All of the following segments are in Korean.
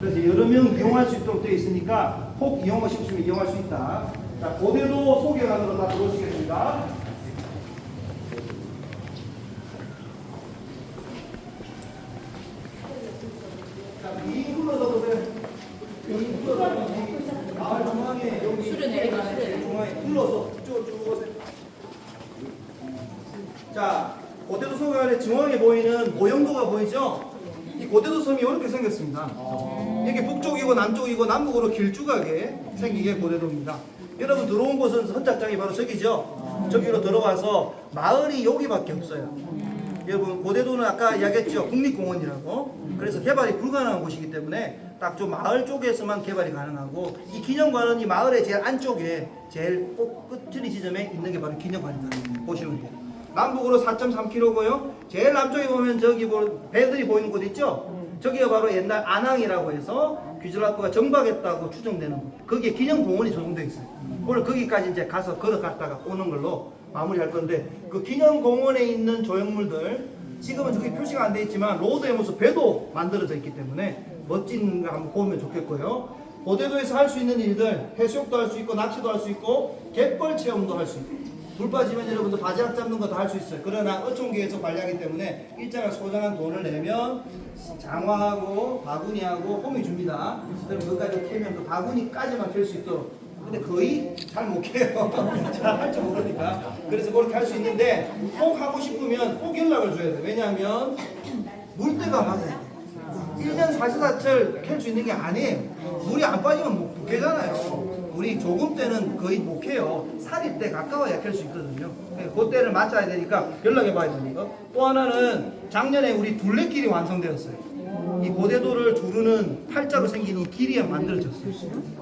그래서 여러 명 이용할 수 있도록 되어 있으니까 혹 이용하고 싶으면 이용할 수 있다. 자, 고대도 소개관으로 다 들어오시겠습니다. 자, 이 눌러서 보세요. 여기 눌러서 마을 중앙에 여기 중앙에 눌러서 쭉 오세요. 자, 고대도 소개관의 중앙에 보이는 모형도가 보이죠? 이 고대도 섬이 이렇게 생겼습니다. 이게 북쪽이고 남쪽이고 남북으로 길쭉하게 생긴 게 고대도입니다. 여러분 들어온 곳은 선착장이 바로 저기죠. 저기로 들어가서 마을이 여기밖에 없어요. 여러분 고대도는 아까 이야기했죠. 국립공원이라고. 그래서 개발이 불가능한 곳이기 때문에 딱 좀 마을 쪽에서만 개발이 가능하고, 이 기념관은 이 마을의 제일 안쪽에 제일 끝처리 지점에 있는 게 바로 기념관입니다. 보시면 돼요. 남북으로 4.3km고요. 제일 남쪽에 보면 저기 배들이 보이는 곳 있죠? 저기가 바로 옛날 안항이라고 해서 귀즐라프가 정박했다고 추정되는 곳. 거기에 기념공원이 조성되어 있어요. 오늘 거기까지 이제 가서 걸어갔다가 오는 걸로 마무리할 건데, 그 기념공원에 있는 조형물들, 지금은 저기 표시가 안 돼 있지만 로드의 모습 배도 만들어져 있기 때문에 멋진 거 한번 보면 좋겠고요. 고대도에서 할 수 있는 일들, 해수욕도 할 수 있고 낚시도 할 수 있고 갯벌 체험도 할 수 있고, 물 빠지면 여러분들 바지락 잡는 거 다 할 수 있어요. 그러나 어촌계에서 관리하기 때문에 일정한 소정한 돈을 내면 장어하고 바구니하고 홈이 줍니다. 그럼 그것까지 캐면 그 바구니까지만 캘 수 있도록. 근데 거의 잘 못 캐요. 잘 할 줄 모르니까. 그래서 그렇게 할 수 있는데 꼭 하고 싶으면 꼭 연락을 줘야 돼요. 왜냐하면 물때가 맞아야 돼요. 1년 44철 캘 수 있는 게 아니에요. 물이 안 빠지면 못 캐잖아요. 물이 조금 때는 거의 못 캐요. 살일 때 가까워야 캘 수 있거든요. 그때를 맞춰야 되니까 연락해 봐야 됩니다. 또 하나는 작년에 우리 둘레길이 완성되었어요. 이 고대도를 두르는 팔자로 생긴 이 길이 만들어졌어요.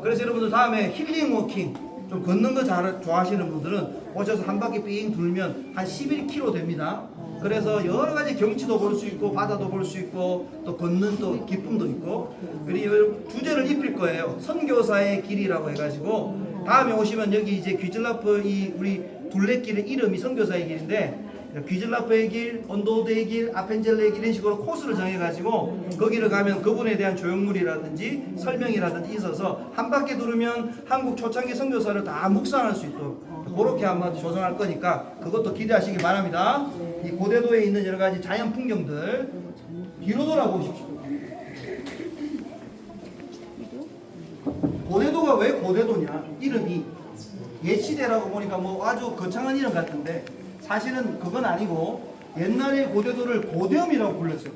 그래서 여러분들 다음에 힐링 워킹, 좀 걷는 거 좋아하시는 분들은 오셔서 한 바퀴 삥 돌면 한 11km 됩니다. 그래서 여러 가지 경치도 볼 수 있고 바다도 볼 수 있고 또 걷는 또 기쁨도 있고, 그리고 주제를 입힐 거예요. 선교사의 길이라고 해가지고 다음에 오시면 여기 이제 귀즐라프 이 우리 둘레길의 이름이 선교사의 길인데, 귀즐라프의 길, 언도드의 길, 아펜젤레의 길 이런 식으로 코스를 정해가지고 거기를 가면 그분에 대한 조형물이라든지 설명이라든지 있어서 한 바퀴 두르면 한국 초창기 선교사를 다 묵상할 수 있도록 그렇게 한번 조성할 거니까 그것도 기대하시기 바랍니다. 이 고대도에 있는 여러 가지 자연 풍경들 뒤로 돌아보십시오. 고대도가 왜 고대도냐? 이름이 옛 시대라고 보니까 뭐 아주 거창한 이름 같은데 사실은 그건 아니고, 옛날에 고대도를 고대엄이라고 불렀어요.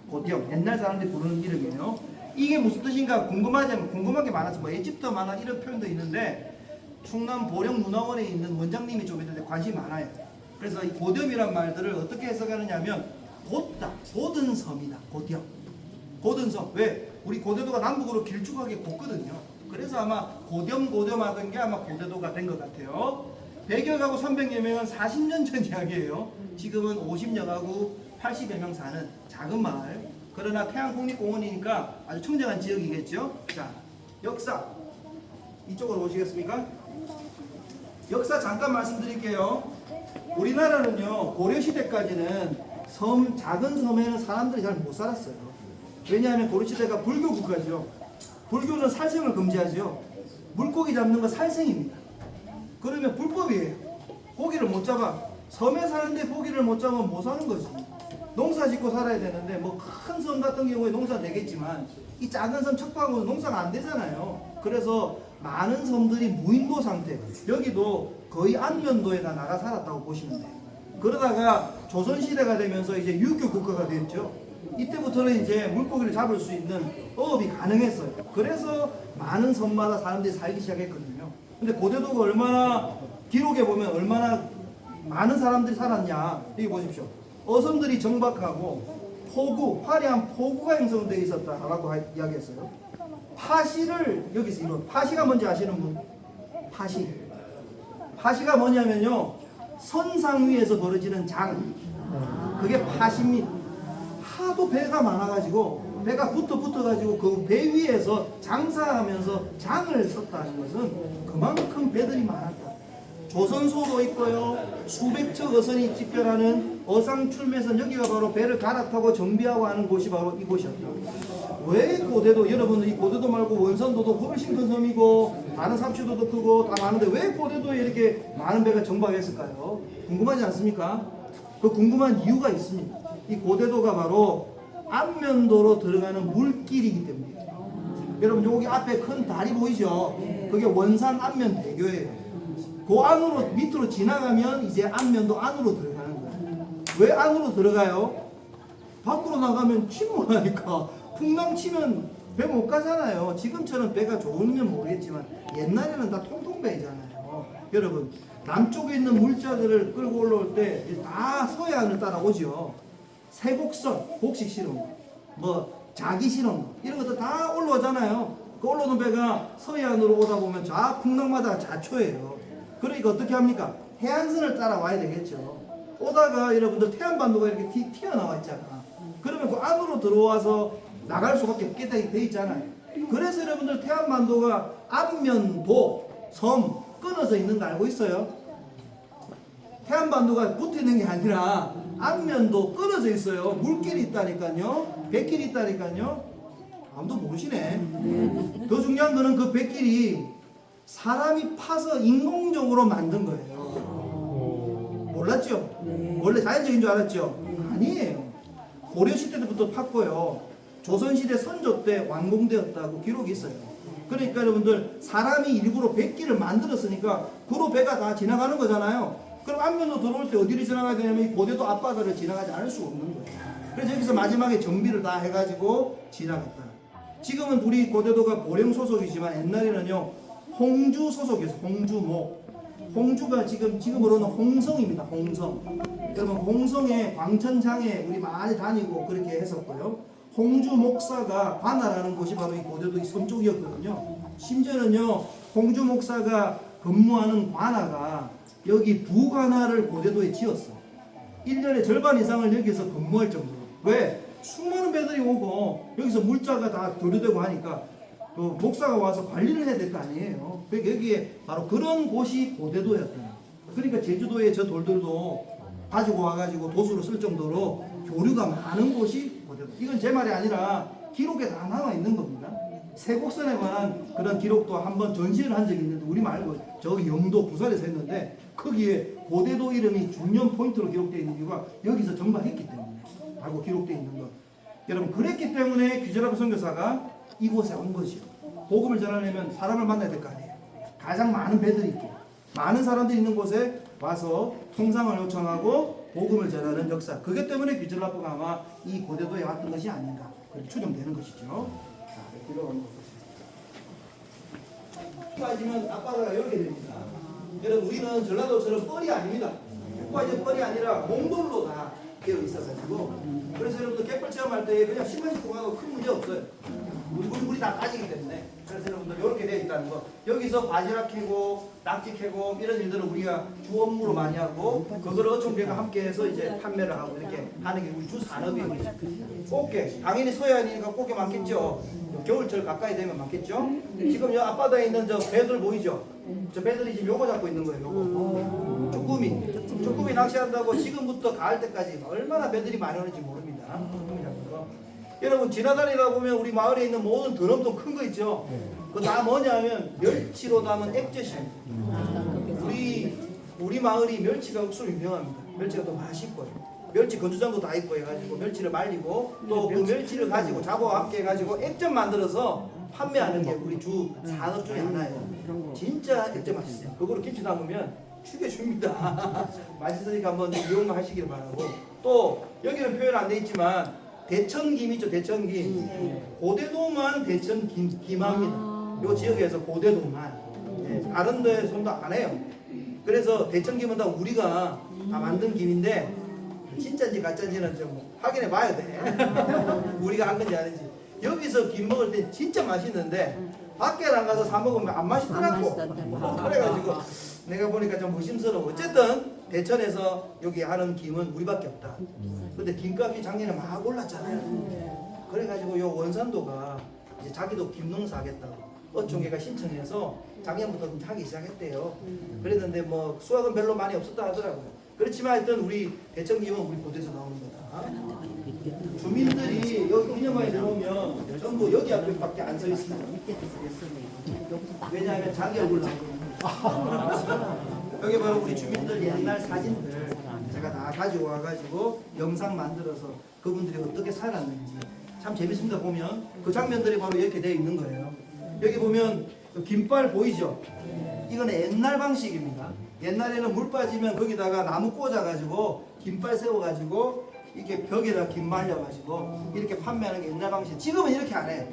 고대엄. 옛날 사람들이 부르는 이름이에요. 이게 무슨 뜻인가 궁금한 게 많아서 뭐 에집트 만화 이런 표현도 있는데, 충남 보령문화원에 있는 원장님이 좀 있는데 관심이 많아요. 그래서 이 고대엄이란 말들을 어떻게 해석하느냐면 곧은 섬이다. 곧은 섬. 왜? 우리 고대도가 남북으로 길쭉하게 곧거든요. 그래서 아마 고렴하던 게 아마 고대도가 된 것 같아요. 100여 가구 300여 명은 40년 전 이야기예요. 지금은 50여 가구 80여 명 사는 작은 마을. 그러나 태안국립공원이니까 아주 청정한 지역이겠죠. 자, 역사 이쪽으로 오시겠습니까? 역사 잠깐 말씀드릴게요. 우리나라는요 고려시대까지는 작은 섬에는 사람들이 잘 못 살았어요. 왜냐하면 고려시대가 불교 국가죠. 불교는 살생을 금지하죠. 물고기 잡는 건 살생입니다. 그러면 불법이에요. 고기를 못 잡아. 섬에 사는데 고기를 못 잡으면 못 사는 거지. 농사 짓고 살아야 되는데 뭐 큰 섬 같은 경우에 농사 되겠지만 이 작은 섬 척박하고는 농사가 안 되잖아요. 그래서 많은 섬들이 무인도 상태. 여기도 거의 안면도에 다 나가 살았다고 보시면 돼요. 그러다가 조선시대가 되면서 이제 유교 국가가 됐죠. 이때부터는 이제 물고기를 잡을 수 있는 어업이 가능했어요. 그래서 많은 섬마다 사람들이 살기 시작했거든요. 근데 고대도가 얼마나, 기록에 보면 얼마나 많은 사람들이 살았냐. 여기 보십시오. 어선들이 정박하고 화려한 포구가 형성되어 있었다라고 이야기했어요. 파시를 여기서 이룬, 파시가 뭔지 아시는 분? 파시가 뭐냐면요, 선상 위에서 벌어지는 장, 그게 파시입니다. 하도 배가 많아가지고 배가 붙어가지고 그 배 위에서 장사하면서 장을 섰다는 것은 그만큼 배들이 많았다. 조선소도 있고요. 수백 척 어선이 집결하는 어상출매선, 여기가 바로 배를 갈아타고 정비하고 하는 곳이 바로 이곳이었다. 왜 고대도, 여러분들 이 고대도 말고 원산도도 훨씬 큰 섬이고 다른 삼치도도 크고 다 많은데 왜 고대도에 이렇게 많은 배가 정박했을까요? 궁금하지 않습니까? 그 궁금한 이유가 있습니다. 이 고대도가 바로 안면도로 들어가는 물길이기 때문에. 여러분 여기 앞에 큰 다리 보이죠? 그게 원산 안면대교예요. 그 안으로 밑으로 지나가면 이제 안면도 안으로 들어가는 거예요. 왜 안으로 들어가요? 밖으로 나가면 침몰하니까. 풍랑 치면 배 못 가잖아요. 지금처럼 배가 좋으면 모르겠지만 옛날에는 다 통통배잖아요. 여러분 남쪽에 있는 물자들을 끌고 올라올 때 다 서해안을 따라오죠. 세곡선, 곡식 실험, 뭐 자기 실험 이런 것도 다 올라오잖아요. 그 올라오는 배가 서해안으로 오다 보면 풍랑마다 자초예요. 그러니까 어떻게 합니까? 해안선을 따라와야 되겠죠. 오다가 여러분들 태안반도가 이렇게 튀어나와 있잖아. 그러면 그 안으로 들어와서 나갈 수밖에 없게 돼 있잖아요. 그래서 여러분들 태안반도가 안면도, 섬 끊어져 있는 거 알고 있어요? 태안반도가 붙어 있는 게 아니라 안면도 끊어져 있어요. 물길이 있다니까요. 배길이 있다니까요. 아무도 모르시네. 더 중요한 거는 그 배길이 사람이 파서 인공적으로 만든 거예요. 몰랐죠? 원래 자연적인 줄 알았죠? 아니에요. 고려시대 때부터 팠고요. 조선시대 선조 때 완공되었다고 기록이 있어요. 그러니까 여러분들 사람이 일부러 백길을 만들었으니까 그로 배가 다 지나가는 거잖아요. 그럼 안면도 들어올 때 어디를 지나가야 되냐면 이 고대도 앞바다를 지나가지 않을 수가 없는 거예요. 그래서 여기서 마지막에 정비를 다 해가지고 지나갔다. 지금은 우리 고대도가 보령 소속이지만 옛날에는요 홍주 소속이었어요. 홍주목. 홍주가 지금으로는 홍성입니다. 홍성. 여러분 홍성에 광천장에 우리 많이 다니고 그렇게 했었고요. 홍주 목사가 관하라는 곳이 바로 이 고대도 이 섬 쪽이었거든요. 심지어는요 홍주 목사가 근무하는 관하가 여기 부관하를 고대도에 지었어. 1년의 절반 이상을 여기서 근무할 정도로. 왜? 수많은 배들이 오고 여기서 물자가 다 교류되고 하니까 그 목사가 와서 관리를 해야 될 거 아니에요. 그러니까 여기에 바로 그런 곳이 고대도였다. 그러니까 제주도에 저 돌들도 가지고 와가지고 도수로 쓸 정도로 교류가 많은 곳이 고대도. 이건 제 말이 아니라 기록에 다 남아 있는 겁니다. 세곡선에 관한 그런 기록도 한번 전시를 한 적이 있는데 우리 말고 저 영도 부산에서 했는데 거기에 고대도 이름이 중요한 포인트로 기록되어 있는 이유가 여기서 정박했기 때문에 라고 기록되어 있는 것. 여러분 그랬기 때문에 귀절하고 선교사가 이곳에 온 것이요. 복음을 전하려면 사람을 만나야 될 거 아니에요. 가장 많은 배들이 있고 많은 사람들이 있는 곳에 와서 통상을 요청하고 복음을 전하는 역사. 그것 때문에 귀절라프가 아마 이 고대도에 왔던 것이 아닌가 그렇게 추정되는 것이죠. 자, 들어가는 것이죠. 빠지면 앞바다가 이렇게 됩니다. 여러분 우리는 전라도처럼 뻘이 아닙니다. 빠지는 뻘이 아니라 몽돌로 다 되어 있어가지고 그래서 여러분들 갯벌 체험할 때 그냥 신발 신고 가도 큰 문제 없어요. 물이 다 빠지기 때문에. 그래서 여러분들 이렇게 되어 있다는 거. 여기서 바지락 캐고 낙지 캐고 이런 일들을 우리가 주 업무로 많이 하고 그거를 어촌계가 함께해서 이제 판매를 하고 이렇게 하는 게 우리 주 산업이에요. 꽃게 당연히 서해안이니까 꽃게 많겠죠. 겨울철 가까이 되면 많겠죠. 지금 여 앞바다에 있는 저 배들 보이죠? 저 배들이 지금 요거 잡고 있는 거예요. 요거 쭈꾸미 낚시한다고 지금부터 가을 때까지 얼마나 배들이 많이 오는지 모릅니다. 쭈꾸미 잡는 거. 여러분 지나다니다 보면 우리 마을에 있는 모든 드럼통 큰 거 있죠. 그거 다 뭐냐면 멸치로 담은 액젓입니다. 우리 마을이 멸치가 억수로 유명합니다. 멸치가 또 맛있고요. 멸치 건조장도 다 있고 해가지고 멸치를 말리고 또 그 멸치를 가지고 잡어와 함께 해가지고 액젓 만들어서 판매하는 게 우리 주 산업 중에 하나예요. 진짜 액젓 맛있어요. 그거로 김치 담으면 죽여줍니다. 맛있으니까 한번 이용하시길 바라고. 또 여기는 표현 안 돼 있지만 대천김 있죠. 대천김. 고대도만 대천김합니다. 요 지역에서 고대도만. 네, 다른 데서도 안 해요. 그래서 대천김은 다 우리가 다 만든 김인데 진짜인지 가짜인지는 좀 확인해 봐야 돼. 우리가 한 건지 아닌지. 여기서 김 먹을 때 진짜 맛있는데 밖에 나가서 사 먹으면 안 맛있더라고. 그래가지고 내가 보니까 좀 의심스러워. 어쨌든 대천에서 여기 하는 김은 우리밖에 없다. 근데 김값이 작년에 막 올랐잖아요. 그래가지고 요 원산도가 이제 자기도 김 농사 하겠다고 어촌계가 신청해서 작년부터 좀 하기 시작했대요. 그랬는데 뭐 수확은 별로 많이 없었다 하더라고요. 그렇지만 하여튼 우리 대천김은 우리 고대에서 나오는 거다. 주민들이 여기 기념관에 들어오면 전부 여기 앞에밖에 안 서 있습니다. 왜냐하면 자기 얼굴 나오거든요. 여기 바로 우리 주민들 옛날 사진들 제가 다 가지고 와가지고 영상 만들어서 그분들이 어떻게 살았는지 참 재밌습니다. 보면 그 장면들이 바로 이렇게 되어 있는 거예요. 여기 보면 긴발 보이죠? 이거는 옛날 방식입니다. 옛날에는 물 빠지면 거기다가 나무 꽂아가지고 긴발 세워가지고 이렇게 벽에다 긴 말려가지고 이렇게 판매하는 게 옛날 방식. 지금은 이렇게 안 해요.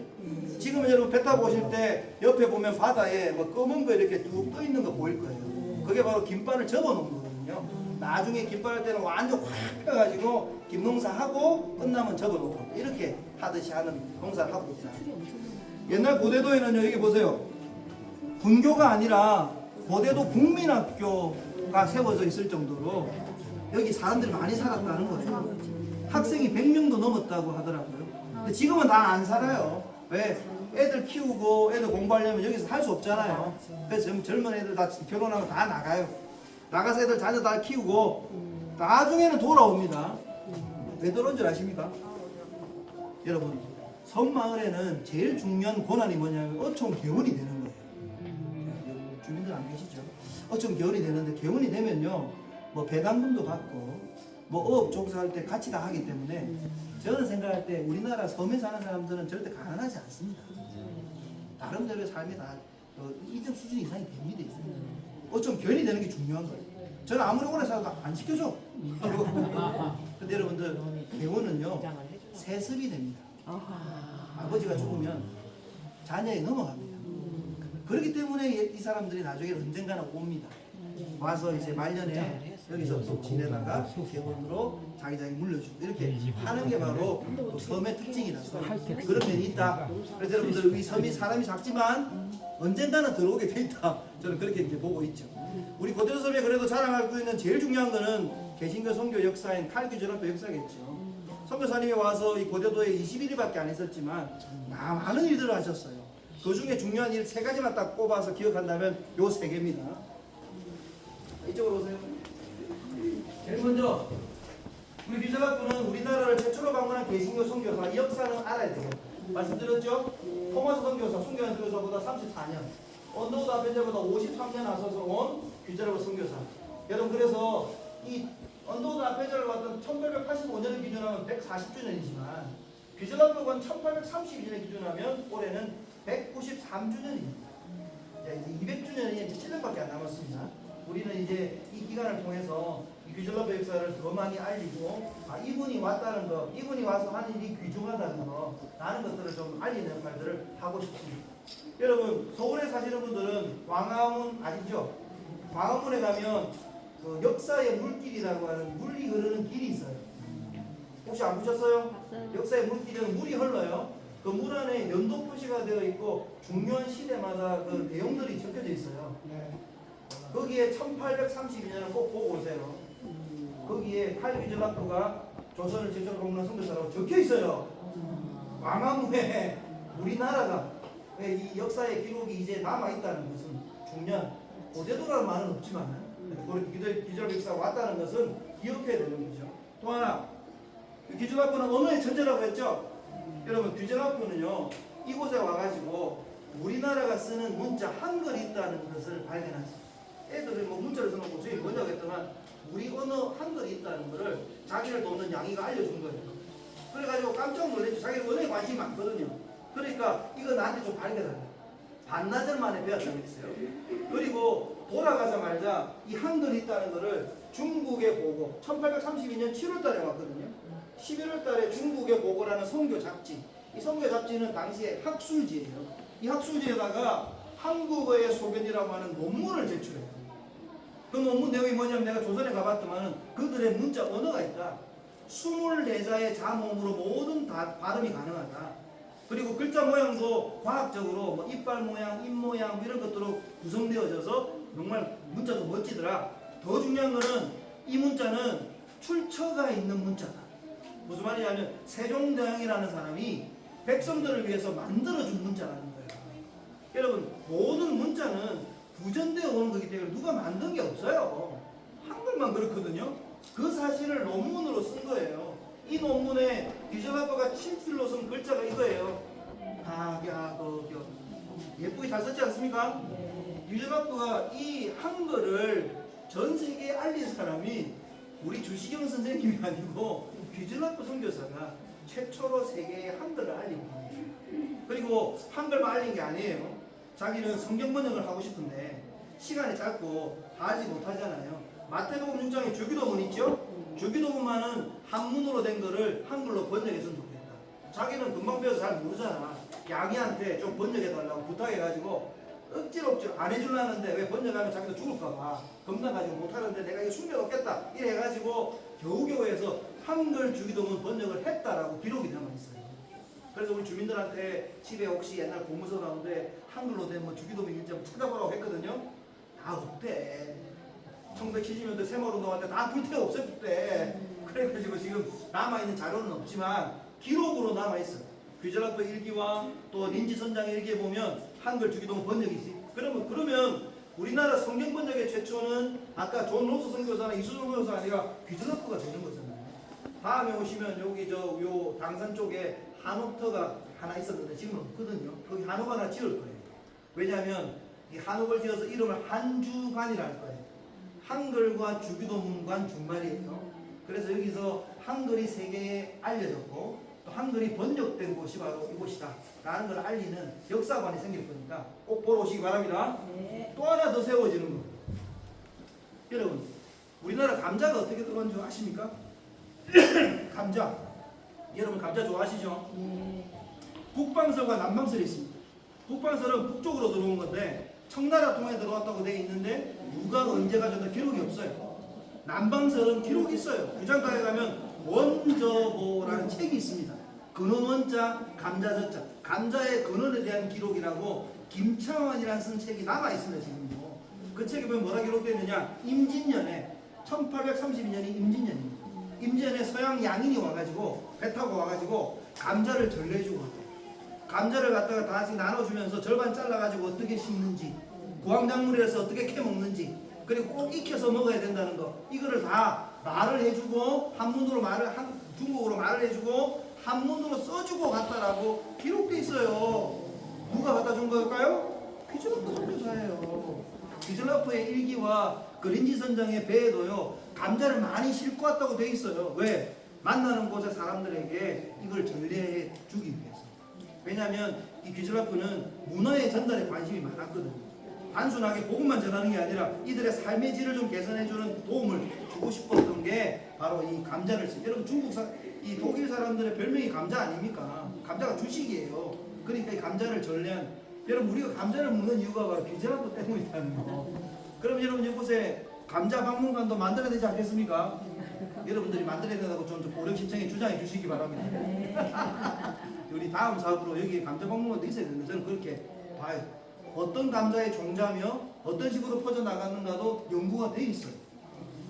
지금은 여러분 배 타고 오실 때 옆에 보면 바다에 뭐 검은 거 이렇게 뚝 떠 있는 거 보일 거예요. 그게 바로 긴발을 접어 놓은 거거든요. 나중에 긴발할 때는 완전 확 펴가지고 김농사 하고 끝나면 접어 놓고 이렇게 하듯이 하는 농사를 하고 있다. 옛날 고대도에는요, 여기 보세요. 분교가 아니라 고대도 국민학교가 세워져 있을 정도로 여기 사람들이 많이 살았다는 거예요. 학생이 100명도 넘었다고 하더라고요. 근데 지금은 다 안 살아요. 왜? 애들 키우고 애들 공부하려면 여기서 할 수 없잖아요. 그래서 젊은 애들 다 결혼하고 다 나가요. 나가서 애들 자녀 다 키우고 나중에는 돌아옵니다. 왜 들어온 줄 아십니까? 여러분, 섬마을에는 제일 중요한 권한이 뭐냐면 어촌 개원이 되는 거예요. 주민들 안 계시죠? 어촌 개원이 되는데 개원이 되면요, 뭐 배당금도 받고 뭐 어업 종사할 때 같이 다 하기 때문에 저는 생각할 때 우리나라 섬에 사는 사람들은 절대 가난하지 않습니다. 나름대로의 삶이 다 일정 수준 이상이 됩니다. 어촌 개원이 되는 게 중요한 거예요. 저는 아무리 오래 살아도 안 시켜줘. 근데 여러분들 개원은요 세습이 됩니다. 아버지가 죽으면 자녀에 넘어갑니다. 그렇기 때문에 이 사람들이 나중에 언젠가는 옵니다. 와서 이제 말년에 여기서 또 지내다가 개원으로 자기 물려주고 이렇게 하는 게 바로 또 섬의 특징이라서 그런 면이 있다. 그래서 여러분들 이 섬이 사람이 작지만 언젠가는 들어오게 돼 있다. 저는 그렇게 이제 보고 있죠. 우리 고대도 섬에 그래도 자랑하고 있는 제일 중요한 거는 개신교 선교 역사인 칼귀전합도 역사겠죠. 선교사님이 와서 이 고대도에 21일밖에 안 있었지만 많은 일들을 하셨어요. 그 중에 중요한 일 3가지만 딱 꼽아서 기억한다면 요 3개입니다. 이쪽으로 오세요. 제일 먼저 우리 비자각부는 우리나라를 최초로 방문한 개신교 선교사 이 역사는 알아야 돼요. 말씀드렸죠? 토마스 선교사, 순교한 선교사보다 34년, 언더우드 아벤저보다 53년 앞서서 온 비자각부 선교사. 여러분 그래서 이 언더우드 아벤저를 왔던 1885년을 기준하면 140주년이지만 비자각부는 1832년을 기준하면 올해는 193주년입니다. 이제 200주년이 이제 7년밖에 안 남았습니다. 우리는 이제 이 기간을 통해서 이 귀졸라브 역사를 더 많이 알리고 이분이 왔다는 거, 이분이 와서 하는 일이 귀중하다는 거, 라는 것들을 좀 알리는 역할들을 하고 싶습니다. 여러분 서울에 사시는 분들은 광화문 아시죠? 광화문에 가면 그 역사의 물길이라고 하는 물이 흐르는 길이 있어요. 혹시 안 보셨어요? 역사의 물길은 물이 흘러요. 그 물 안에 연도 표시가 되어 있고 중요한 시대마다 그 내용들이 적혀져 있어요. 거기에 1832년을 꼭 보고 오세요. 거기에 칼귀전학도가 조선을 최초로 방문한 선교사라고 적혀 있어요. 광화문에 우리나라가 이 역사의 기록이 이제 남아 있다는 것은 중요한 고대도라는 말은 없지만 귀졸 역사가 왔다는 것은 기억해야 되는 거죠. 또 하나 귀졸학도는 언어의 천재라고 했죠. 여러분 귀졸학도는요 이곳에 와가지고 우리나라가 쓰는 문자 한글이 있다는 것을 발견했어요. 애들이 뭐 문자를 써놓고 저희 뭐냐고 했더만 우리 언어 한글이 있다는 것을 자기를 돕는 양이가 알려준 거예요. 그래가지고 깜짝 놀랐죠. 자기는 언어에 관심이 많거든요. 그러니까 이거 나한테 좀 가르쳐달라. 반나절 만에 배웠다고 했어요. 그리고 돌아가자마자 이 한글이 있다는 것을 중국에 보고 1832년 7월 달에 왔거든요. 11월 달에 중국에 보고라는 선교 잡지. 이 선교 잡지는 당시에 학술지예요. 이 학술지에다가 한국어의 소견이라고 하는 논문을 제출해요. 그 논문 내용이 뭐냐면 내가 조선에 가봤더만 그들의 문자 언어가 있다. 24자의 자몸으로 모든 발음이 가능하다. 그리고 글자 모양도 과학적으로 뭐 이빨 모양, 입 모양 이런 것들로 구성되어져서 정말 문자도 멋지더라. 더 중요한 거는 이 문자는 출처가 있는 문자다. 무슨 말이냐면 세종대왕이라는 사람이 백성들을 위해서 만들어준 문자라는 거예요. 여러분 모든 문자는 구전되어 오는 거기 때문에 누가 만든 게 없어요. 한글만 그렇거든요. 그 사실을 논문으로 쓴 거예요. 이 논문에 귀전라프가 친필로 쓴 글자가 이거예요. 예쁘게 잘 썼지 않습니까? 귀전라프가 이 한글을 전 세계에 알린 사람이 우리 주시경 선생님이 아니고 귀전라프 선교사가 최초로 세계에 한글을 알린 분이에요. 그리고 한글만 알린 게 아니에요. 자기는 성경 번역을 하고 싶은데 시간이 짧고 다 하지 못하잖아요. 마태복음 6장에 주기도문 있죠? 주기도문만은 한문으로 된 거를 한글로 번역했으면 좋겠다. 자기는 금방 배워서 잘 모르잖아. 양이한테 좀 번역해달라고 부탁해가지고 억지로 안 해주려는데 왜 번역하면 자기도 죽을까봐 겁나 가지고 못하는데 내가 이거 숨겨놓겠다 이래 해가지고 겨우겨우 해서 한글 주기도문 번역을 했다라고 기록이 남아있어요. 그래서 우리 주민들한테 집에 혹시 옛날 공문서 나오는데 한글로 된 뭐 주기도문 일지 한번 찾아보라고 했거든요. 다 없대. 1970년대 새마을운동할 때 다 불태워 없앴대. 그래가지고 지금 남아있는 자료는 없지만 기록으로 남아있어. 귀전라프 일기와 또 린지선장의 일기에 보면 한글 주기도문 번역이 있어요. 그러면 우리나라 성경 번역의 최초는 아까 존 로스 선교사나 이수정 선교사가 아니라 귀전라프가 되는 거잖아요. 다음에 오시면 여기 요 당산 쪽에 한옥터가 하나 있었는데 지금은 없거든요. 거기 한옥 하나 지을 거예요. 왜냐하면 이 한옥을 지어서 이름을 한주관이라 할 거예요. 한글과 주기도문관 준말이에요. 그래서 여기서 한글이 세계에 알려졌고 또 한글이 번역된 곳이 바로 이곳이다 라는 걸 알리는 역사관이 생길 거니까 꼭 보러 오시기 바랍니다. 네. 또 하나 더 세워지는 거. 여러분 우리나라 감자가 어떻게 들어간 줄 아십니까? 감자. 여러분 감자 좋아하시죠? 북방설과 남방설이 있습니다. 북방설은 북쪽으로 들어온 건데 청나라 통해 들어왔다고 되어 있는데 누가 언제 가져다 기록이 없어요. 남방설은 기록이 있어요. 구장가에 가면 원저보라는 책이 있습니다. 근원원자, 감자저자. 감자의 근원에 대한 기록이라고 김창완이라는 쓴 책이 남아 있습니다. 지금도. 그 책에 보면 뭐라 기록되어 있느냐? 임진년에 1832년이 임진년입니다. 임진년에 서양 양인이 와가지고 배 타고 와가지고 감자를 전래주고 감자를 갖다가 다 같이 나눠주면서 절반 잘라가지고 어떻게 씹는지 고황작물이라서 어떻게 캐먹는지 그리고 꼭 익혀서 먹어야 된다는 거 이거를 다 말을 해주고 한문으로 중국어로 말을 해주고 한문으로 써주고 갔다라고 기록돼 있어요. 누가 갖다 준 걸까요? 귀전라프 선교사예요. 귀전라프의 일기와 그 린지선장의 배에도요 감자를 많이 싣고 왔다고 돼 있어요. 왜? 만나는 곳의 사람들에게 이걸 전래해 주기 위해서. 왜냐하면 이 귀전라프는 문화의 전달에 관심이 많았거든요. 단순하게 복음만 전하는 게 아니라 이들의 삶의 질을 좀 개선해주는 도움을 주고 싶었던 게 바로 이 감자를 여러분 이 독일 사람들의 별명이 감자 아닙니까? 감자가 주식이에요. 그러니까 이 감자를 전래한 여러분 우리가 감자를 먹는 이유가 바로 귀전라프 때문이라는 거. 그럼 여러분 이곳에 감자 박물관도 만들어야 되지 않겠습니까? 여러분들이 만들어야 된다고 좀 고령 신청에 주장해 주시기 바랍니다. 우리 다음 사업으로 여기 감자 박물관도 있어야 되는데 저는 그렇게 봐요. 어떤 감자의 종자며 어떤 식으로 퍼져나가는가도 연구가 돼 있어요.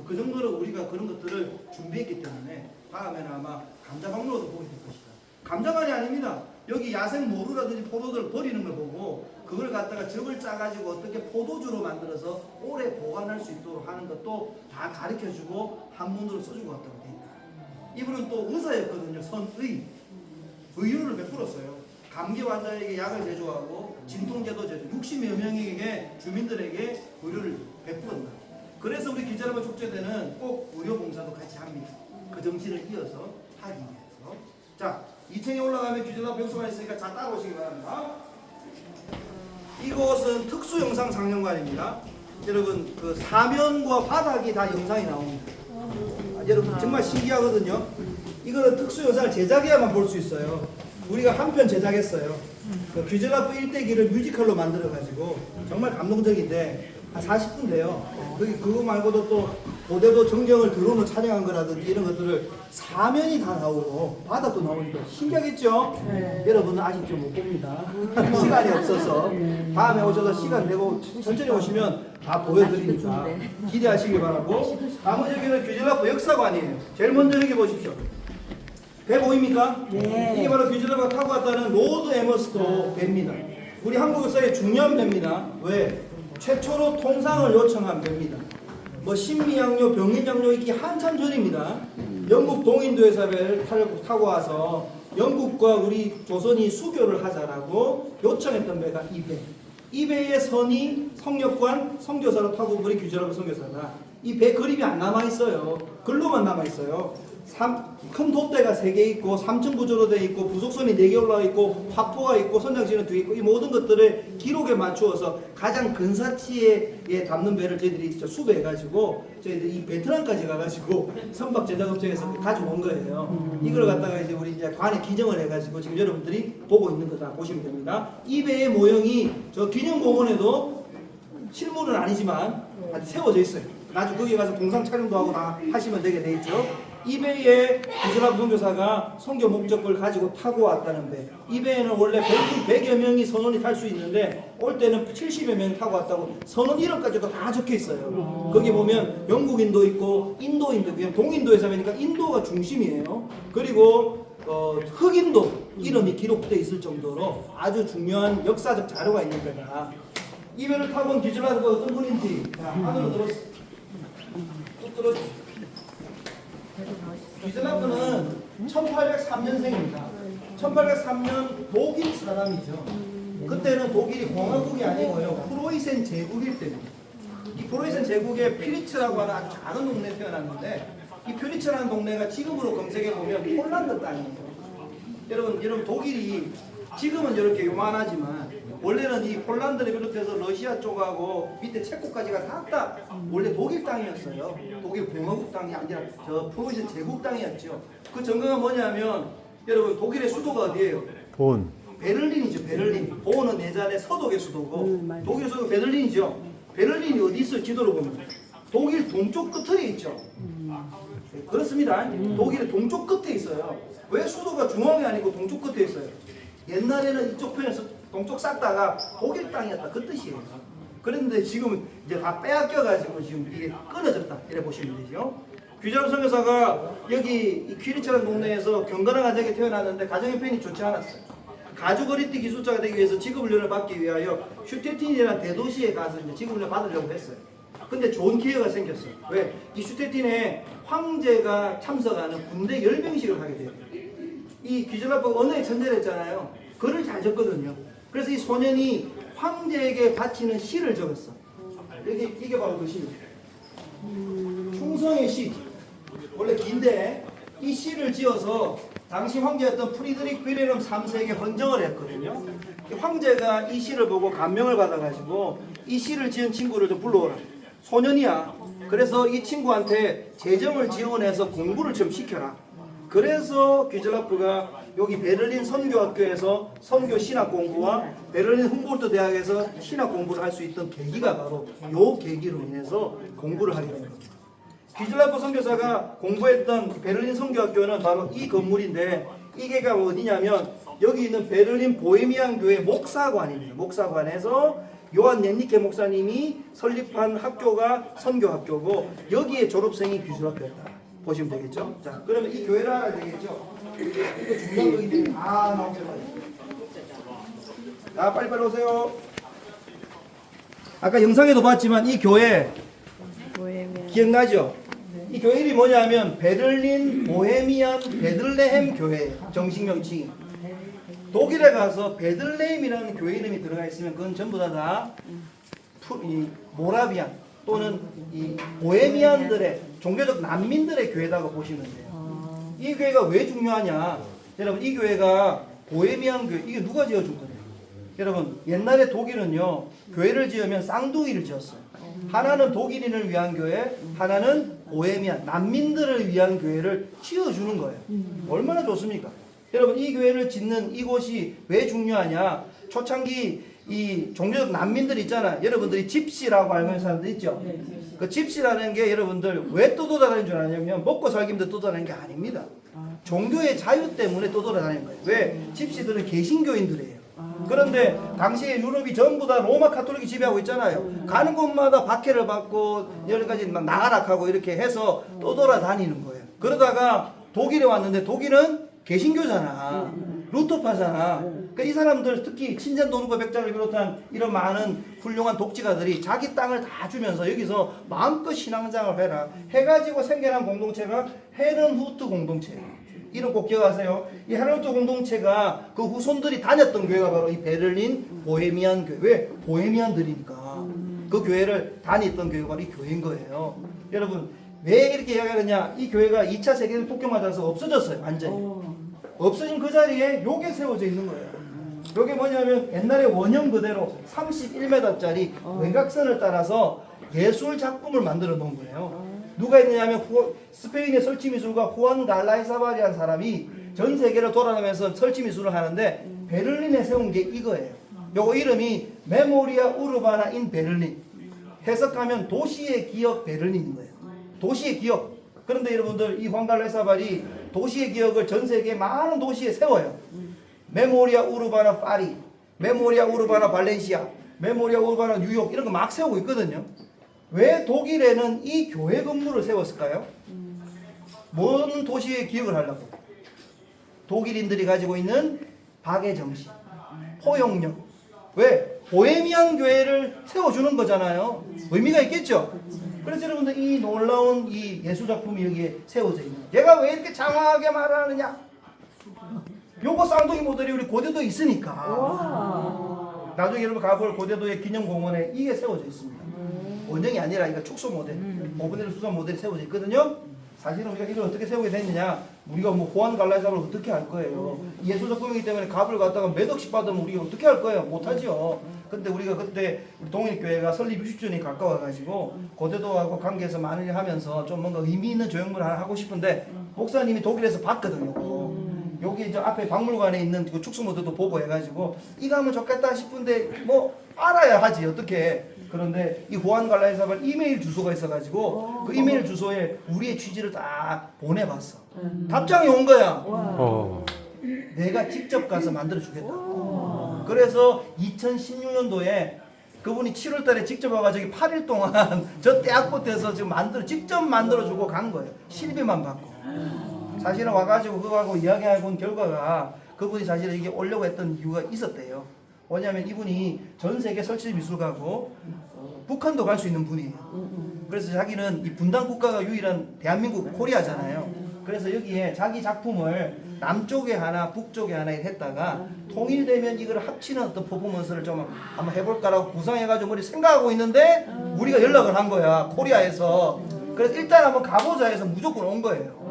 그 정도로 우리가 그런 것들을 준비했기 때문에 다음에는 아마 감자 박물관도 보게 될 것이다. 감자만이 아닙니다. 여기 야생 모루라든지 포도들 버리는 걸 보고 그걸 갖다가 즙을 짜가지고 어떻게 포도주로 만들어서 오래 보관할 수 있도록 하는 것도 다 가르쳐주고 한문으로 써주고 갔다고 돼 있다. 이분은 또 의사였거든요. 선의. 의료를 베풀었어요. 감기 환자에게 약을 제조하고 진통제도 제조 60여 명에게 주민들에게 의료를 베풀었다. 그래서 우리 귀전라프 축제때는 꼭 의료봉사도 같이 합니다. 그 정신을 이어서 하기 위해서. 자, 2층에 올라가면 귀전라프 역사관이 있으니까 자 따라오시기 바랍니다. 이곳은 특수영상 상영관입니다. 여러분 그 사면과 바닥이 다 영상이 나옵니다. 여러분 정말 신기하거든요. 이거는 특수영상을 제작해야만 볼 수 있어요. 우리가 한 편 제작했어요. 그 귀전라프 일대기를 뮤지컬로 만들어가지고 정말 감동적인데 한 40분 돼요. 그거 말고도 또 고대도 정경을 드론으로 촬영한 거라든지 이런 것들을 사면이 다 나오고 바닥도 나오니까 신기하겠죠? 네. 여러분은 아직 좀 못 봅니다. 시간이 없어서 다음에 오셔서 시간 내고 천천히 오시면 다 보여드리니까 기대하시기 바라고. 다음은 여기는 귀전라프 역사관이에요. 제일 먼저 여기 보십시오. 배 보입니까? 네. 이게 바로 귀전라프가 타고 왔다는 로드 에머스토 배입니다. 우리 한국 역사의 중요한 배입니다. 왜? 최초로 통상을 요청한 배입니다. 뭐 신미양요, 병인양요 있기 한참 전입니다. 영국 동인도에서 배를 타고 와서 영국과 우리 조선이 수교를 하자라고 요청했던 배가 이 배. 이 배의 선이 성역관 선교사로 타고 우리 규절하고 선교사가 이 배 그림이 안 남아 있어요. 글로만 남아 있어요. 큰 돛대가 3개 있고 3층 구조로 되어 있고 부속선이 4개 올라와 있고 화포가 있고 선장실은 뒤에 있고 이 모든 것들을 기록에 맞추어서 가장 근사치에 담는 배를 저희들이 수배해가지고 저희들이 이 베트남까지 가가지고 선박 제작업체에서 가져온 거예요. 이걸 갖다가 이제 우리 이제 관에 기증을 해가지고 지금 여러분들이 보고 있는 거다 보시면 됩니다. 이 배의 모형이 저 기념공원에도 실물은 아니지만 세워져 있어요. 나중에 거기 가서 동상 촬영도 하고 다 하시면 되게 돼 있죠. 이 배에 규절합 선교사가 선교 목적을 가지고 타고 왔다는 배. 이 배에는 원래 100여 명이 선원이 탈 수 있는데 올 때는 70여 명이 타고 왔다고 선원 이름까지도 다 적혀 있어요. 거기 보면 영국인도 있고 인도인도 있고 동인도에서 보니까 인도가 중심이에요. 그리고 흑인도 이름이 기록되어 있을 정도로 아주 중요한 역사적 자료가 있는 배다. 이 배를 타고 온 규절합가 어떤 분인지 자, 안으로 들었어. 쭉 들어주세요. 규절합은 1803년생입니다. 1803년 독일 사람이죠. 그때는 독일이 공화국이 아니고요. 프로이센 제국일 때입니다. 이 프로이센 제국의 피리츠라고 하는 아주 작은 동네에 태어났는데 이 피리츠라는 동네가 지금으로 검색해 보면 폴란드 땅이에요. 여러분 독일이 지금은 이렇게 요만하지만 원래는 이 폴란드를 비롯해서 러시아 쪽하고 밑에 체코까지가 다 원래 독일 땅이었어요. 독일 공화국 땅이 아니라 저 프로이센 제국 땅이었죠. 그 전거가 뭐냐면 여러분 독일의 수도가 어디예요? 본. 베를린이죠. 베를린. 본은 예전에 서독의 수도고 독일 수도 베를린이죠. 베를린이 어디 있어요? 지도로 보면 독일 동쪽 끝에 있죠. 그렇습니다. 독일의 동쪽 끝에 있어요. 왜 수도가 중앙이 아니고 동쪽 끝에 있어요? 옛날에는 이쪽 편에서 동쪽 쌌다가 독일 땅이었다 그 뜻이에요. 그런데 지금 이제 다 빼앗겨가지고 지금 이게 끊어졌다 이래 보시면 되죠. 규절합 선교사가 여기 이 퀴리츠라는 동네에서 경건한 가정에 태어났는데 가정 형편이 좋지 않았어요. 가죽어리띠 기술자가 되기 위해서 직업훈련을 받기 위하여 슈테틴이라는 대도시에 가서 이제 직업훈련 받으려고 했어요. 근데 좋은 기회가 생겼어요. 왜? 이 슈테틴에 황제가 참석하는 군대 열병식을 하게 돼요. 이 규절합가 언어의 천재를 했잖아요. 글을 잘 적거든요. 그래서 이 소년이 황제에게 바치는 시를 적었어. 이게 바로 그 시입니다. 충성의 시. 원래 긴데 이 시를 지어서 당시 황제였던 프리드리히 윌헬름 3세에게 헌정을 했거든요. 황제가 이 시를 보고 감명을 받아가지고 이 시를 지은 친구를 좀 불러오라. 소년이야. 그래서 이 친구한테 재정을 지원해서 공부를 좀 시켜라. 그래서 규절합가 여기 베를린 선교학교에서 선교 신학 공부와 베를린 훔볼트 대학에서 신학 공부를 할 수 있던 계기가 바로 요 계기로 인해서 공부를 하게 된 겁니다. 규절합가 선교사가 공부했던 베를린 선교학교는 바로 이 건물인데 이게가 어디냐면 여기 있는 베를린 보헤미안 교회 목사관입니다. 목사관에서 요한 옌니케 목사님이 설립한 학교가 선교학교고 여기에 졸업생이 규절합가였다. 보시면 되겠죠? 자, 그러면 이 교회를 알아야 되겠죠? 이거 중요한 거기 때문에 나오세요. 자, 빨리빨리 오세요. 아까 영상에도 봤지만 이 교회 기억나죠? 이 교회 이름이 뭐냐면 베를린 보헤미안 베들레헴 교회 정식 명칭이. 독일에 가서 베들레헴이라는 교회 이름이 들어가 있으면 그건 전부 다 모라비안 또는 이 보헤미안들의 종교적 난민들의 교회다고 보시면 돼요. 이 교회가 왜 중요하냐? 여러분 이 교회가 보헤미안 교회 이게 누가 지어준 거예요? 여러분 옛날에 독일은요 교회를 지으면 쌍둥이를 지었어요. 하나는 독일인을 위한 교회, 하나는 보헤미안 난민들을 위한 교회를 지어주는 거예요. 얼마나 좋습니까? 여러분 이 교회를 짓는 이곳이 왜 중요하냐? 초창기 이 종교적 난민들 있잖아. 여러분들이 집시라고 알고 있는 사람들 있죠? 그 집시라는 게 여러분들 왜 떠돌아다니는 줄 아냐면 먹고 살기 위해서 떠돌아다니는 게 아닙니다. 종교의 자유 때문에 떠돌아다니는 거예요. 왜? 집시들은 개신교인들이에요. 그런데 당시에 유럽이 전부 다 로마 카톨릭이 지배하고 있잖아요. 가는 곳마다 박해를 받고 여러 가지 막 나가락하고 이렇게 해서 떠돌아다니는 거예요. 그러다가 독일에 왔는데 독일은 개신교잖아. 루터파잖아. 그러니까 이 사람들 특히 친전 도루가 백작을 비롯한 이런 많은 훌륭한 독지가들이 자기 땅을 다 주면서 여기서 마음껏 신앙생활을 해라 해가지고 생겨난 공동체가 헤른후트 공동체. 이름 꼭 기억하세요. 이 헤른후트 공동체가 그 후손들이 다녔던 교회가 바로 이 베를린 보헤미안 교회. 왜? 보헤미안들이니까 그 교회를 다녔던 교회가 바로 이 교회인 거예요. 여러분 왜 이렇게 이야기하느냐? 이 교회가 2차 세계대전 폭격 맞아서 없어졌어요. 완전히. 없어진 그 자리에 요게 세워져 있는 거예요. 요게 뭐냐면 옛날에 원형 그대로 31m짜리 외곽선을 따라서 예술 작품을 만들어 놓은 거예요. 누가 있느냐면 스페인의 설치미술가 후안 갈라이사발이라는 사람이 전 세계를 돌아다니면서 설치미술을 하는데 베를린에 세운 게 이거예요. 요거 이름이 메모리아 우르바나 인 베를린. 해석하면 도시의 기억 베를린인 거예요. 도시의 기억. 그런데 여러분들 이 후안 갈라이사발이 도시의 기억을 전 세계 많은 도시에 세워요. 메모리아 우르바나 파리, 메모리아 우르바나 발렌시아, 메모리아 우르바나 뉴욕 이런 거 막 세우고 있거든요. 왜 독일에는 이 교회 건물을 세웠을까요? 뭔 도시의 기억을 하려고? 독일인들이 가지고 있는 박애 정신, 포용력. 왜? 보헤미안 교회를 세워주는 거잖아요. 의미가 있겠죠? 그래서 여러분들 이 놀라운 이 예술작품이 여기에 세워져 있는 거예요. 얘가 왜 이렇게 장황하게 말하느냐? 요거 쌍둥이 모델이 우리 고대도에 있으니까. 나중에 여러분 가볼 고대도의 기념공원에 이게 세워져 있습니다. 원형이 아니라 이거 축소 모델, 5분의 1 수선 모델이 세워져 있거든요. 사실은 우리가 이걸 어떻게 세우게 됐느냐? 우리가 뭐 호환 갈라이사를 어떻게 할 거예요? 예술작품이기 때문에 값을 갖다가 몇 억씩 받으면 우리가 어떻게 할 거예요? 못하죠. 근데 우리가 그때 동일교회가 설립 60주년이 가까워가지고 고대도하고 관계해서 많은 일 하면서 좀 뭔가 의미 있는 조형물을 하나 하고 싶은데 목사님이 독일에서 봤거든요. 여기 저 앞에 박물관에 있는 그 축소모델도 보고 해가지고 이거 하면 좋겠다 싶은데 뭐 알아야 하지 어떻게. 그런데 이 후안 갈라이사발 이메일 주소가 있어가지고 그 이메일 주소에 우리의 취지를 다 보내봤어. 답장이 온 거야. 내가 직접 가서 만들어 주겠다. 그래서 2016년도에 그분이 7월달에 직접 와가지고 8일 동안 저 대학포트에서 지금 직접 만들어주고 간 거예요. 실비만 받고. 사실은 와가지고 그거하고 이야기하고 온 결과가 그분이 사실은 이게 오려고 했던 이유가 있었대요. 뭐냐면 이분이 전 세계 설치 미술가고 북한도 갈 수 있는 분이에요. 그래서 자기는 이 분단 국가가 유일한 대한민국 코리아잖아요. 그래서 여기에 자기 작품을 남쪽에 하나 북쪽에 하나 했다가 통일되면 이걸 합치는 어떤 퍼포먼스를 좀 한번 해볼까라고 구상해가지고 우리 생각하고 있는데 우리가 연락을 한 거야. 코리아에서. 그래서 일단 한번 가보자 해서 무조건 온 거예요.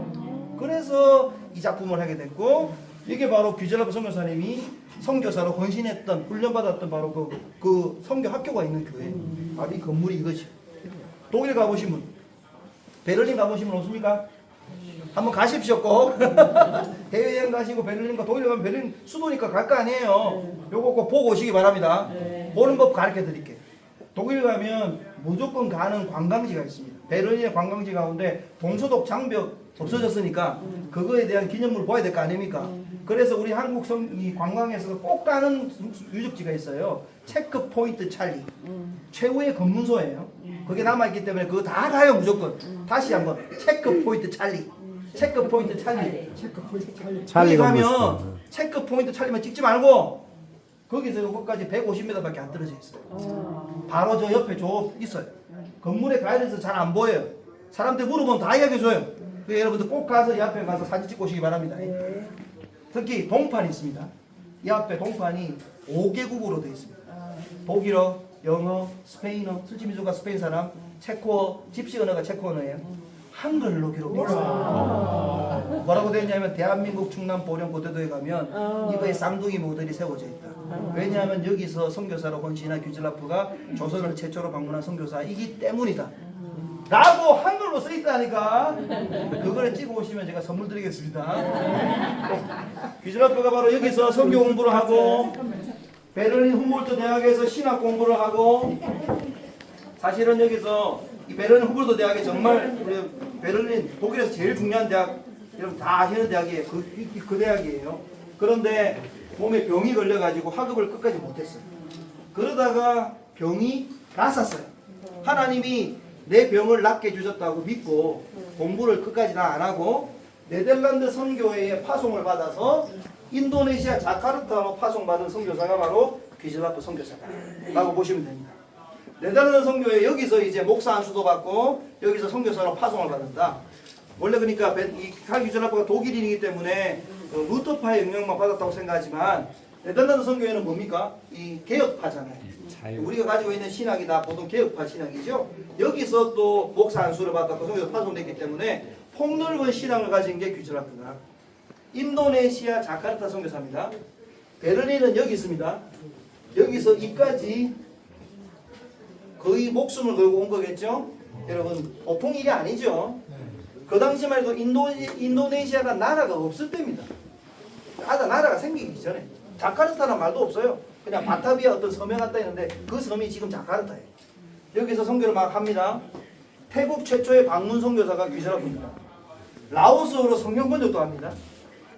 그래서 이 작품을 하게 됐고 이게 바로 귀젤라프 선교사님이 선교사로 헌신했던 훈련받았던 바로 그 선교 학교가 있는 교회. 바로 이 건물이 이것이에요. 독일 가보신 분, 베를린 가보신 분 없습니까? 한번 가십시오 꼭. 해외여행 가시고 베를린과 독일 가면 베를린 수도니까 갈 거 아니에요. 요거 꼭 보고 오시기 바랍니다. 보는 법 가르쳐 드릴게요. 독일 가면 무조건 가는 관광지가 있습니다. 베를린의 관광지 가운데 동서독 장벽 없어졌으니까 그거에 대한 기념물을 봐야 될 거 아닙니까? 그래서 우리 한국 이 관광에서 꼭 가는 유적지가 있어요. 체크 포인트 찰리. 최후의 검문소예요. 그게 남아있기 때문에 그거 다 가요 무조건. 다시 한번 체크 포인트 찰리. 체크 포인트 찰리. 거기 가면 체크 포인트 찰리만 찍지 말고 거기서 여기까지 150m밖에 안 떨어져 있어요. 바로 저 옆에 저 있어요. 건물에 가야 돼서 잘 안 보여요. 사람들 물어보면 다 이야기해줘요. 그래서 여러분들 꼭 가서 이 앞에 가서 사진 찍고 오시기 바랍니다. 특히 동판이 있습니다. 이 앞에 동판이 5개국어로 되어 있습니다. 독일어, 영어, 스페인어, 설치미술가 스페인 사람, 체코어, 집시 언어가 체코 언어예요. 한글로 기록되어 있어요. 뭐라고 되어 있냐면 대한민국 충남 보령 고대도에 가면 이거에 쌍둥이 모델이 세워져 있다. 왜냐하면 여기서 선교사로 헌신한 귀젤라프가 조선을 최초로 방문한 선교사이기 때문이다. 라고 한글로 써있다니까. 그거를 찍어 오시면 제가 선물 드리겠습니다. 귀젤라프가 바로 여기서 선교 공부를 하고 베를린 훔볼트 대학에서 신학 공부를 하고 사실은 여기서 이 베를린 훔볼트 대학이 정말 우리 베를린 독일에서 제일 중요한 대학 여러분 다 아시는 대학이에요. 그 대학이에요. 그런데 몸에 병이 걸려가지고 학업을 끝까지 못했어요. 그러다가 병이 났었어요. 하나님이 내 병을 낫게 해주셨다고 믿고 공부를 끝까지 다 안 하고 네덜란드 선교회에 파송을 받아서 인도네시아 자카르타로 파송받은 선교사가 바로 귀즐라프 선교사라고 보시면 됩니다. 네덜란드 선교회 여기서 이제 목사 안수도 받고 여기서 선교사로 파송을 받는다. 원래 그러니까 이 칼 귀즐라프가 독일인이기 때문에 루터파의 영향만 받았다고 생각하지만 네덜란드 선교회는 뭡니까? 이 개혁파잖아요. 우리가 가지고 있는 신학이 다 보통 개혁파 신학이죠. 여기서 또 목사 안수를 받았고 선교사 파송됐기 때문에 폭넓은 신앙을 가진 게 귀즐라프가. 인도네시아 자카르타 선교사입니다. 베를린은 여기 있습니다. 여기서 이까지 거의 목숨을 걸고 온 거겠죠? 여러분 보통 일이 아니죠. 그 당시만 해도 인도네시아가 나라가 없을 때입니다. 나라가 생기기 전에. 자카르타라는 말도 없어요. 그냥 바타비아 어떤 섬에 갔다 했는데 그 섬이 지금 자카르타예요. 여기서 선교를 막 합니다. 태국 최초의 방문 선교사가 귀즐라프입니다. 라오스어로 성경 번역도 합니다.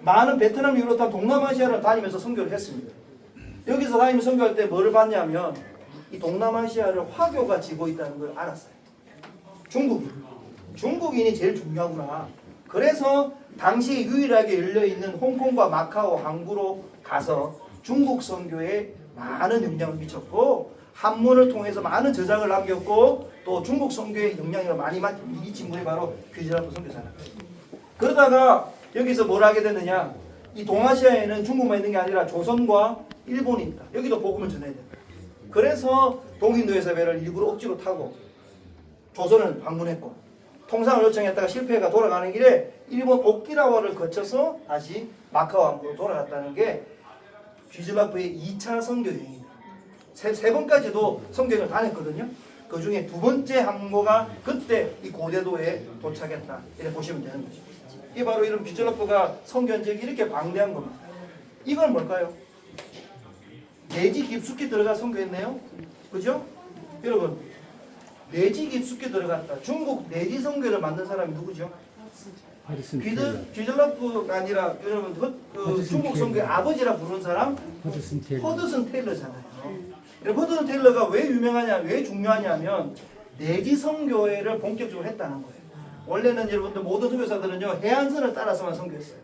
많은 베트남을 비롯한 동남아시아를 다니면서 선교를 했습니다. 여기서 다니면서 선교할 때 뭐를 봤냐면 이 동남아시아를 화교가 지고 있다는 걸 알았어요. 중국인이 제일 중요하구나. 그래서 당시 유일하게 열려있는 홍콩과 마카오 항구로 가서 중국 선교에 많은 영향을 미쳤고 한문을 통해서 많은 저작을 남겼고 또 중국 선교에 영향을 많이 미친 분이 바로 귀즐라프 선교사입니다. 그러다가 여기서 뭘 하게 됐느냐, 이 동아시아에는 중국만 있는 게 아니라 조선과 일본이 있다. 여기도 복음을 전해야 된다. 그래서 동인도에서 배를 일부러 억지로 타고 조선을 방문했고 통상을 요청했다가 실패해가 돌아가는 길에 일본 오키나와를 거쳐서 다시 마카오 항구로 돌아갔다는 게 귀즐라프의 2차 선교 여행입니다. 세 번까지도 선교를 다녔거든요. 그 중에 두 번째 항구가 그때 이 고대도에 도착했다. 이렇게 보시면 되는 거죠. 이게 바로 이런 귀즐라프가 선교한 적이 이렇게 방대한 겁니다. 이건 뭘까요? 내지 깊숙이 들어가 선교했네요. 그죠? 여러분, 내지 깊숙이 들어갔다. 중국 내지 선교를 만든 사람이 누구죠? 귀즐라프가 아니라 여러분 중국 선교의 아버지라 부르는 사람 허드슨 테일러잖아요. 허드슨 테일러가 왜 유명하냐, 왜 중요하냐면 내지 선교회를 본격적으로 했다는 거예요. 원래는 여러분들 모든 선교사들은요 해안선을 따라서만 선교했어요.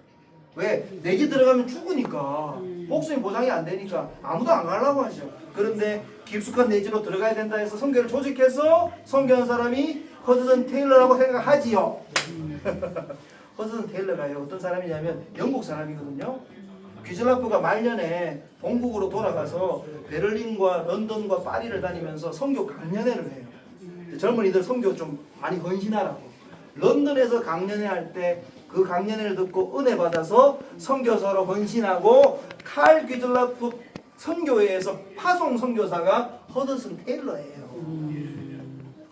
왜? 내지 들어가면 죽으니까 목숨이 보장이 안 되니까 아무도 안 가려고 하죠. 그런데 깊숙한 내지로 들어가야 된다 해서 선교를 조직해서 선교한 사람이 허드슨 테일러라고 생각하지요. 허드슨 테일러가요 어떤 사람이냐면 영국 사람이거든요. 귀즐라프가 말년에 본국으로 돌아가서 베를린과 런던과 파리를 다니면서 선교 강연회를 해요. 젊은이들 선교 좀 많이 헌신하라고. 런던에서 강연회 할 때 그 강연회를 듣고 은혜 받아서 선교사로 헌신하고 칼 귀즐라프 선교회에서 파송 선교사가 허드슨 테일러예요.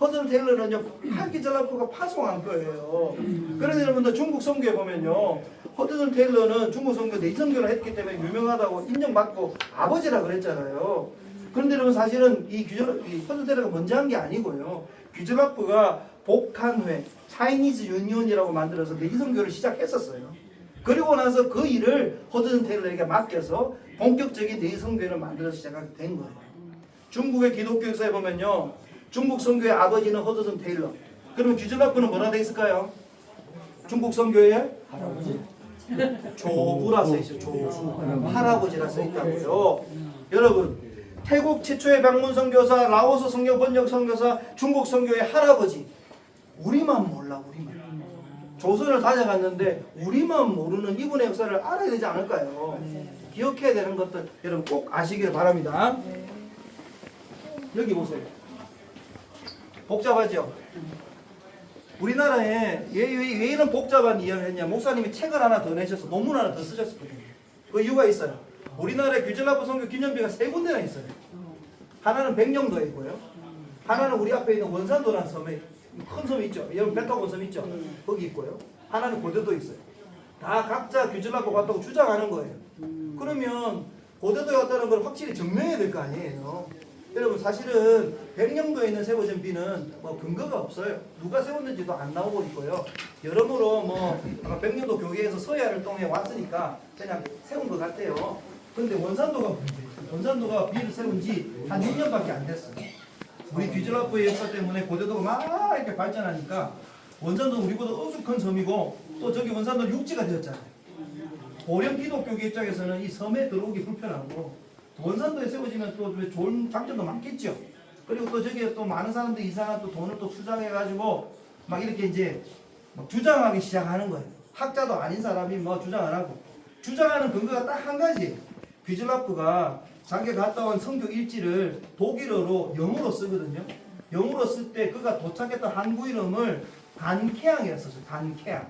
허드슨 테일러는요 칼 귀즐라프가 파송한 거예요. 그래서 여러분들 중국 선교에 보면요 허드슨 테일러는 중국 선교 내지 선교를 했기 때문에 유명하다고 인정받고 아버지라 그랬잖아요. 그런데 여러분 사실은 이 허드슨 테일러가 먼저 한 게 아니고요. 귀즐라프가 복한회, 차이니즈 유니온이라고 만들어서 내지 선교를 시작했었어요. 그리고 나서 그 일을 허드슨 테일러에게 맡겨서 본격적인 내지 선교를 만들어서 시작하게 된 거예요. 중국의 기독교 역사에 보면요. 중국 선교의 아버지는 허드슨 테일러. 그러면 귀즐라프는 뭐라 돼 있을까요? 중국 선교의 할아버지? 조부라 써 있어요. 조부. 할아버지라 써 있다고요. 여러분, 태국 최초의 방문 선교사, 라오스 성경 번역 선교사, 중국 선교의 할아버지. 우리만 몰라, 우리만. 조선을 다녀갔는데 우리만 모르는 이분의 역사를 알아야 되지 않을까요? 기억해야 되는 것들 여러분 꼭 아시길 바랍니다. 여기 보세요. 복잡하죠? 우리나라에 왜 이런 복잡한 이야기를 했냐? 목사님이 책을 하나 더 내셔서 논문 하나 더 쓰셨거든요. 그 이유가 있어요. 우리나라에 귀즐라프 선교 기념비가 3군데나 있어요. 하나는 백령도에 있고요. 하나는 우리 앞에 있는 원산도라는 섬에 큰 섬이 있죠. 여러분 펜타곤 섬 있죠. 거기 있고요. 하나는 고대도 있어요. 다 각자 귀즐라프 갔다고 주장하는 거예요. 그러면 고대도에 왔다는 걸 확실히 증명해야 될 거 아니에요. 여러분 사실은 백령도에 있는 세워진 뭐 근거가 없어요. 누가 세웠는지도 안 나오고 있고요. 여러모로 아마 백령도 교계에서 서야를 통해 왔으니까 그냥 세운 것 같아요. 근데 원산도가 문제예요. 원산도가 비를 세운 지 한 6년밖에 안 됐어요. 우리 귀즐라프의 역사 때문에 고대도가 막 이렇게 발전하니까 원산도는 우리보다 어숙한 섬이고 또 저기 원산도는 육지가 되었잖아요. 고령 기독교계 입장에서는 이 섬에 들어오기 불편하고 원산도에 세워지면 또 좋은 장점도 많겠죠. 그리고 또 저기에 또 많은 사람들이 이상한 또 돈을 또 투자해가지고 막 이렇게 이제 막 주장하기 시작하는 거예요. 학자도 아닌 사람이 뭐 주장 안 하고 주장하는 근거가 딱 한 가지. 귀즐라프가 자기가 갔다 온 성교 일지를 독일어로 영어로 쓰거든요. 영어로 쓸 때 그가 도착했던 항구 이름을 간케항이라 썼어요. 간케항.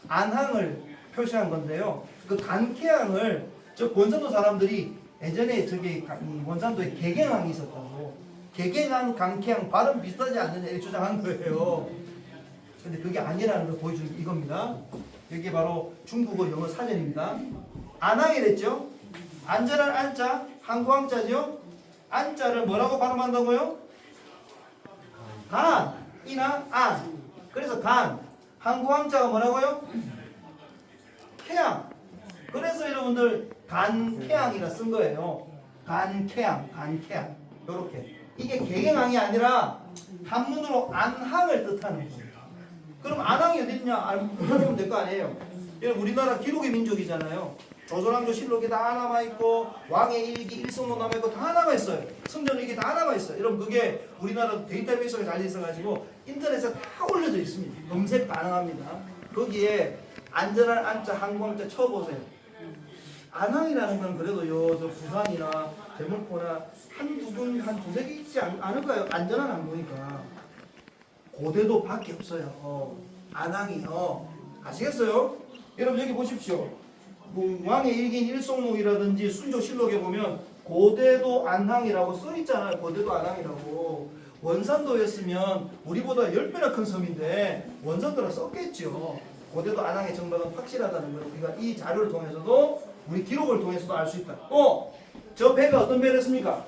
안항을 표시한 건데요. 그 간케항을 저 권선도 사람들이 예전에 저기 원산도에 개경항이 있었다고. 개경항, 간케항 발음 비슷하지 않느냐 이렇게 주장한 거예요. 근데 그게 아니라는 걸 보여주는 이겁니다. 이게 바로 중국어 영어 사전입니다. 안항이랬죠? 안전한 안자, 항구항자죠? 안자를 뭐라고 발음한다고요? 간, 이나 안. 그래서 간, 항구항자가 뭐라고요? 케양. 그래서 여러분들 간케양이라 쓴 거예요. 간케양, 간케양. 요렇게. 이게 개경항이 아니라 한문으로 안항을 뜻하는 거예요. 그럼 안항이 어디 있냐? 알면 될 거 아니에요. 여러분 우리나라 기록의 민족이잖아요. 조선왕조 실록이 다 남아있고 왕의 일기, 일성록 남아있고 다 남아있어요. 성전 일기 다 남아있어요. 여러분 그게 우리나라 데이터베이스가 잘 있어가지고 인터넷에 다 올려져 있습니다. 검색 가능합니다. 거기에 안전한 안자, 항공자 쳐보세요. 안항이라는 건 그래도 저 부산이나 대물포나 한두 군, 한 두세 개 있지 않을까요? 안전한 항구니까. 고대도 밖에 없어요. 안항이요. 아시겠어요? 여러분 여기 보십시오. 뭐 왕의 일기인 일성록이라든지 순조실록에 보면 고대도 안항이라고 써있잖아요. 고대도 안항이라고. 원산도였으면 우리보다 10배나 큰 섬인데 원산도라 썼겠죠. 고대도 안항의 정박은 확실하다는 걸 우리가 이 자료를 통해서도 우리 기록을 통해서도 알 수 있다. 또 저 배가 어떤 배였습니까?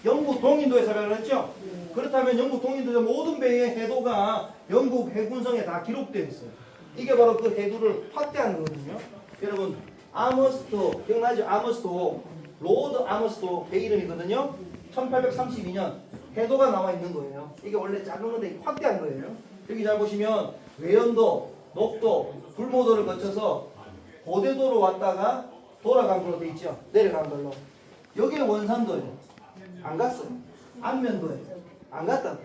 영국 동인도에서 배를 했죠. 그렇다면 영국 동인도의 모든 배의 해도가 영국 해군성에 다 기록되어 있어요. 이게 바로 그 해도를 확대하는 거거든요. 여러분 아머스토 기억나죠? 아머스토 로드 아머스토 배 이름이거든요. 1832년 해도가 나와 있는 거예요. 이게 원래 작은 건데 확대한 거예요. 여기 잘 보시면 외연도, 녹도, 불모도를 거쳐서 고대도로 왔다가 돌아간 걸로 돼 있죠. 내려간 걸로. 여기는 원산도예요. 안 갔어요. 안면도예요. 안 갔다.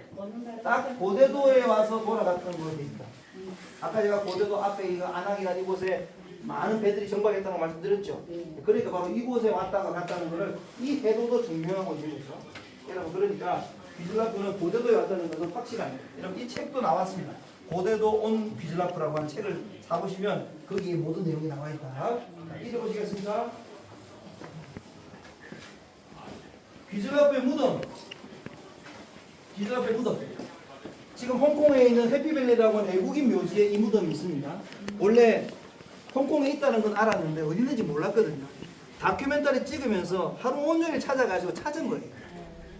딱 고대도에 와서 돌아갔던 걸로 돼 있다. 아까 제가 고대도 앞에 이 안항이라는 이곳에 많은 배들이 정박했다고 말씀드렸죠. 그러니까 바로 이곳에 왔다가 갔다는 것을 이 해도도 증명하고 있는 거죠. 여러분 그러니까 귀즐라프는 고대도에 왔다는 것은 확실합니다. 여러분 이 책도 나왔습니다. 고대도 온 귀즐라프라고 하는 책을 사보시면 거기에 모든 내용이 나와 있다. 자, 읽어보시겠습니까? 귀즐라프의 무덤. 귀즐라프의 무덤. 지금 홍콩에 있는 해피밸리라고 하는 외국인 묘지에 이 무덤이 있습니다. 원래 홍콩에 있다는 건 알았는데 어디 있는지 몰랐거든요. 다큐멘터리 찍으면서 하루 온종일 찾아가지고 찾은 거예요.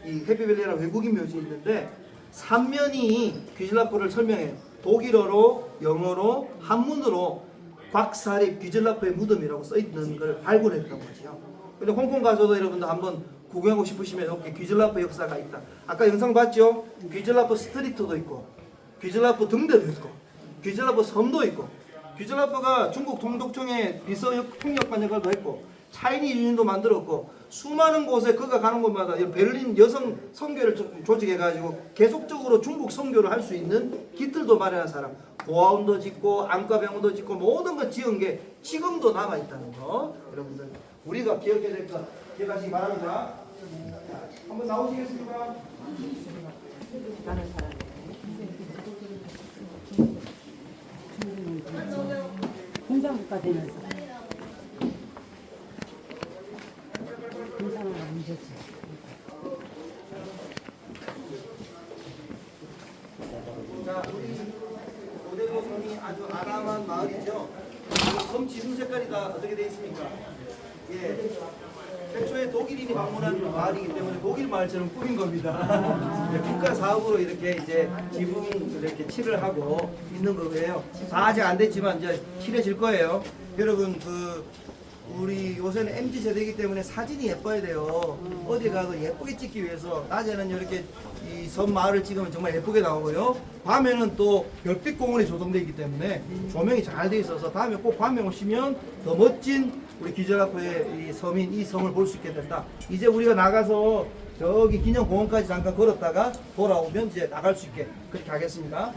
이 해피밸리라는 외국인 묘지에 있는데 3면이 귀즐라프를 설명해요. 독일어로, 영어로, 한문으로 곽사립 귀즐라프의 무덤이라고 써있는 걸 발굴했던 거죠. 근데 홍콩 가서도 여러분들 한번 구경하고 싶으시면 이렇게 귀즐라프 역사가 있다. 아까 영상 봤죠? 귀즐라프 스트리트도 있고 귀즐라프 등대도 있고 귀즐라프 섬도 있고 귀즐라프가 중국 동독청의 비서통역관 역할도 했고 차이니 유인도 만들었고 수많은 곳에 그가 가는 곳마다 베를린 여성 선교를 조직해가지고 계속적으로 중국 선교를 할 수 있는 깃들도 마련한 사람. 고아원도 짓고 안과병원도 짓고 모든 거 지은 게 지금도 남아있다는 거 여러분들 우리가 기억해야 될 거 기억하시기 바랍니다. 한번 나오시겠습니까? 공산국가 되면서 공산은 문제지. 자, 우리 고대도 섬이 아주 아담한 마을이죠. 섬 지붕 색깔이 다 어떻게 되어 있습니까? 예. 최초에 독일인이 방문한 마을이기 때문에 독일 마을처럼 꾸민 겁니다. 국가 사업으로 이렇게 이제 지붕 이렇게 칠을 하고 있는 거예요. 다 아직 안 됐지만 이제 칠해질 거예요. 여러분 그 우리 요새는 MZ 세대이기 때문에 사진이 예뻐야 돼요. 어디 가서 예쁘게 찍기 위해서 낮에는 이렇게 이 섬 마을을 찍으면 정말 예쁘게 나오고요. 밤에는 또 별빛 공원이 조성되어 있기 때문에 조명이 잘 돼 있어서 다음에 꼭 밤에 오시면 더 멋진 우리 기절학교의 이 섬인 이 섬을 볼 수 있게 된다. 이제 우리가 나가서 저기 기념공원까지 잠깐 걸었다가 돌아오면 이제 나갈 수 있게 그렇게 하겠습니다.